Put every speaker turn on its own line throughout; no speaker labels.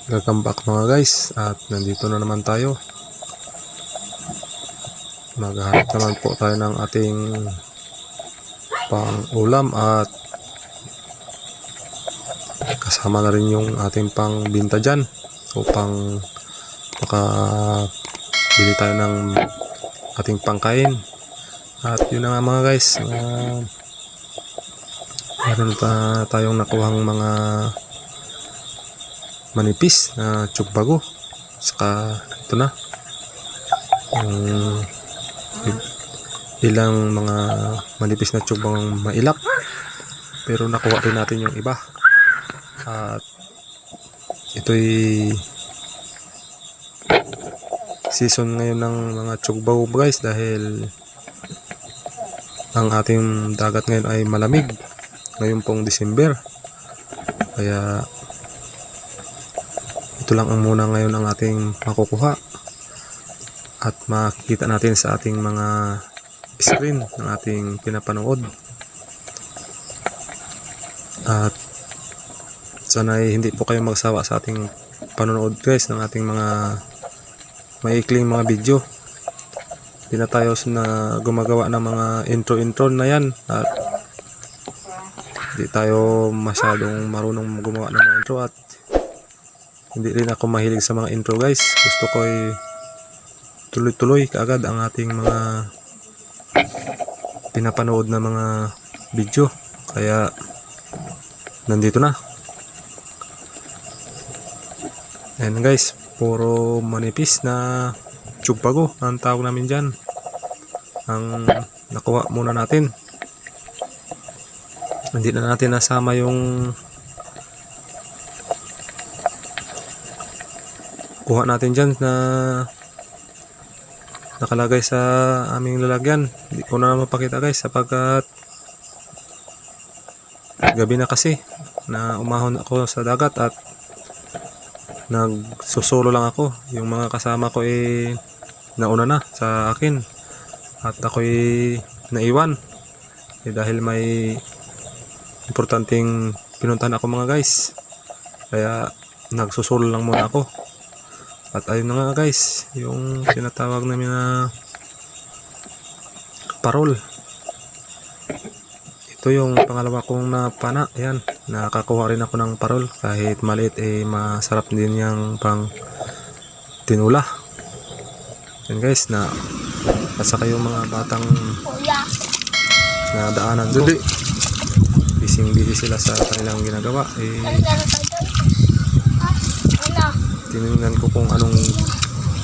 Welcome back mga guys, at nandito na naman tayo. Maghahanap naman po tayo ng ating pang ulam at kasama na rin yung ating pang binta dyan upang makabili tayo ng ating pangkain. At yun na nga mga guys, meron pa tayong nakuhang mga manipis na tiyugbago, saka ito na yung ilang mga manipis na tiyugbang mailap, pero nakuha rin natin yung iba. At ito'y season ngayon ng mga tiyugbago guys, dahil ang ating dagat ngayon ay malamig ngayon pong December, kaya ito lang ang muna ngayon ang ating makukuha at makikita natin sa ating mga screen ng ating pinapanood. At sana'y hindi po kayo magsawa sa ating panonood guys ng ating mga maikling mga video. Hindi na tayo na gumagawa ng mga intro na yan, at hindi tayo masyadong marunong gumawa ng mga intro, at hindi rin ako mahilig sa mga intro guys. Gusto ko ay tuloy-tuloy kaagad ang ating mga pinapanood na mga video, kaya nandito na. Ayan guys, puro manipis na tiyugbago ang tawag namin dyan ang nakuha muna natin. Hindi na natin nasama yung kuha natin dyan na nakalagay sa aming lalagyan. Hindi ko na mapakita guys, sapagkat gabi na kasi na umahon ako sa dagat at nagsusolo lang ako. Yung mga kasama ko nauna na sa akin at ako'y naiwan dahil may importanteng pinuntahan ako mga guys, kaya nagsusolo lang muna ako. At ayun na nga guys, yung tinatawag namin na parol. Ito yung pangalawa kong napana. Ayan, nakakuha rin ako ng parol. Kahit maliit masarap din yung pang tinula. Ayan guys, at saka yung mga batang na daanan ko, busy sila sa kanilang ginagawa. Tinignan ko kung anong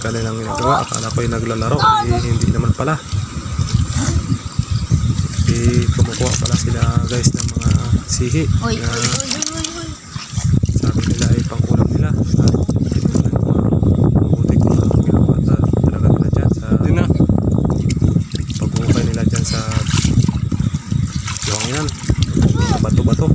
kanilang ginagawa. Akala ko'y naglalaro, hindi naman pala. Kumukuha pala sila guys ng mga sihi na sabi nila ay pang-ulam nila. At tinignan ko ang mabuti kung anong ginagawa talaga nila dyan sa pag-ukay nila dyan sa buhanginan, mga bato-bato.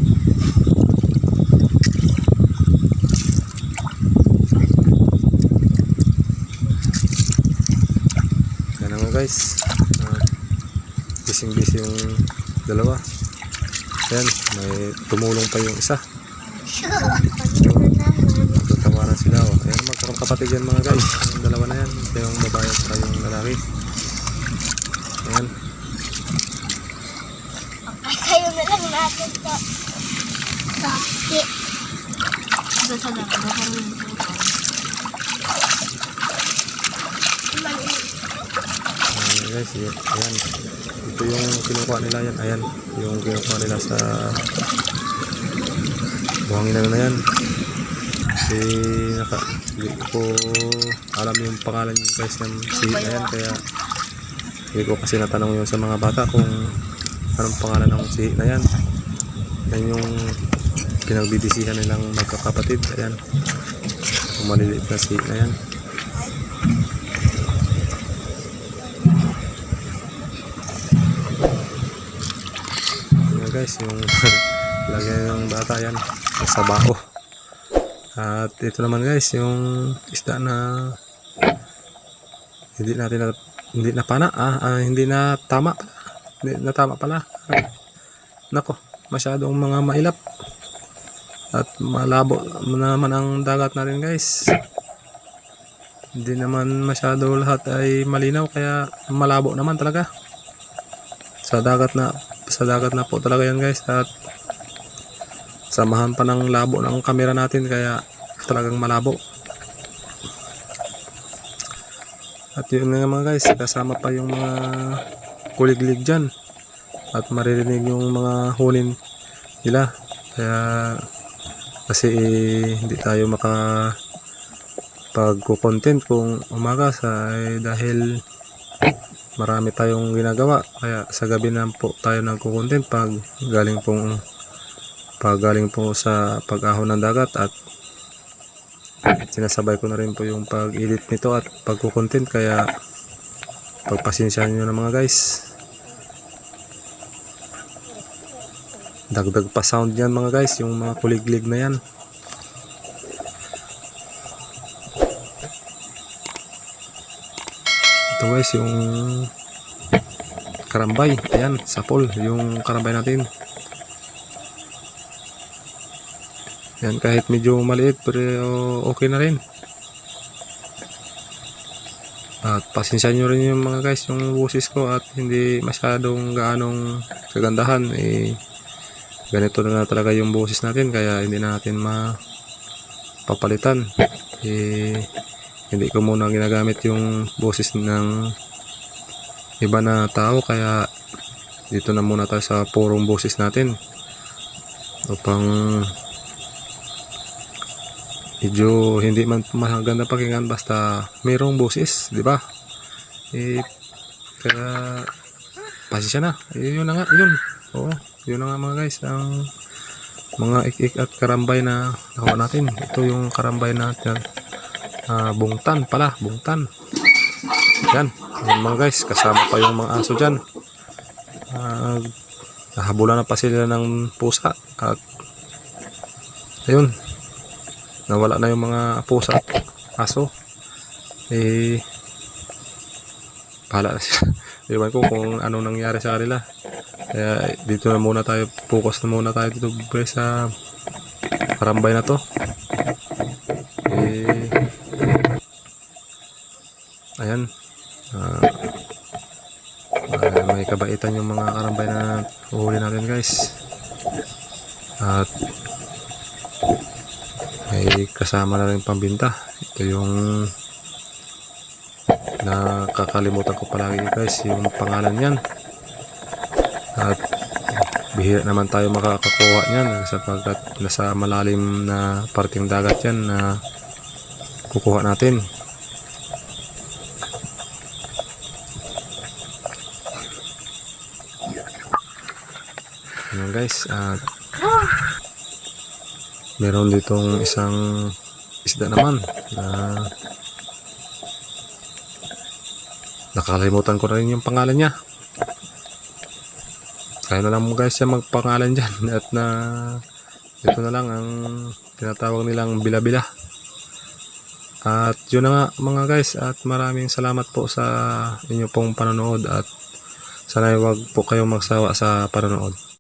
Guys, busy yung dalawa. Ayan, may tumulong pa yung isa. Tatawanan sila. Ayan, magkakapatid yan mga guys, yung dalawa na yan, yung babae at yung lalaki. Ayan,
kayo na lang natin sa sakit.
guys, ayan, ito yung kinukuha nila yan. Ayan, yung kinukuha nila sa buhanginan na yan. Hindi ko alam yung pangalan yung guys ng sihi na yan, kaya hindi ko kasi natanong yun sa mga bata kung anong pangalan ng sihi na yan. Yan yung pinagbibisihan nilang magkakapatid. Ayan, yung maliliit na sihi na yan. Guys, yung lagyan ng bata yan sa bao. At ito naman guys, yung isda na hindi na pana, hindi na tama pala. Nako, masyadong mga mailap. At malabo naman ang dagat natin guys. Hindi naman masyado lahat ay malinaw, kaya malabo naman talaga. Sa dagat na po talaga yan guys, at samahan pa ng labo ng camera natin, kaya talagang malabo. At yun nga mga guys, kasama pa yung mga kuliglig dyan, at maririnig yung mga hulin nila. Kaya kasi hindi tayo pagko-content kung umaga dahil marami tayong ginagawa. Kaya sa gabi na po tayo nagko-content pag galing po sa pag-ahon ng dagat, at sinasabay ko na rin po yung pag-edit nito at pagko-content, kaya pagpasensyahan nyo na mga guys. Dagdag pa sound yan mga guys, yung mga kuliglig na yan. Ito guys, yung karambay. Ayan, sapol, yung karambay natin. Yan, kahit medyo maliit pero okay na rin. At pasensyahan nyo rin yung mga guys, yung boses ko at hindi masyadong gaanong kagandahan. Ganito na talaga yung boses natin, kaya hindi natin mapapalitan. Hindi ko muna ginagamit yung boses ng iba na tao, kaya dito na muna tayo sa purong boses natin upang medyo hindi man maganda pakinggan basta mayroong boses, di ba? Kaya pasensya na. Yun na nga, yun. Oo, yun na nga mga guys, ang mga ik-ik at karambay na nakuha natin. Ito yung karambay natin. Bungtan pala, bungtan. Yan, yan mga guys, kasama pa yung mga aso dyan. Nahabulan na pa sila ng pusa, at ayun, nawala na yung mga pusa at aso. Bahala na sila. Iwan ko kung anong nangyari sa kanila. Kaya dito na muna tayo, focus na muna tayo dito guys sa karambay na to. Ayan, may kabaitan yung mga karambay na uhuli natin guys, at may kasama na rin pambinta. Ito yung nakakalimutan ko palagi guys, yung pangalan yan, at bihira naman tayo makakakuha niyan sapagkat nasa malalim na parting dagat yan na kukuha natin. Ayan guys, at meron ditong isang isda naman na nakalimutan ko na rin yung pangalan niya. Kaya na lang mo guys siya magpangalan dyan, at ito na lang ang tinatawag nilang bila-bila. At yun na nga mga guys, at maraming salamat po sa inyo pong panonood, at sana wag po kayong magsawa sa panonood.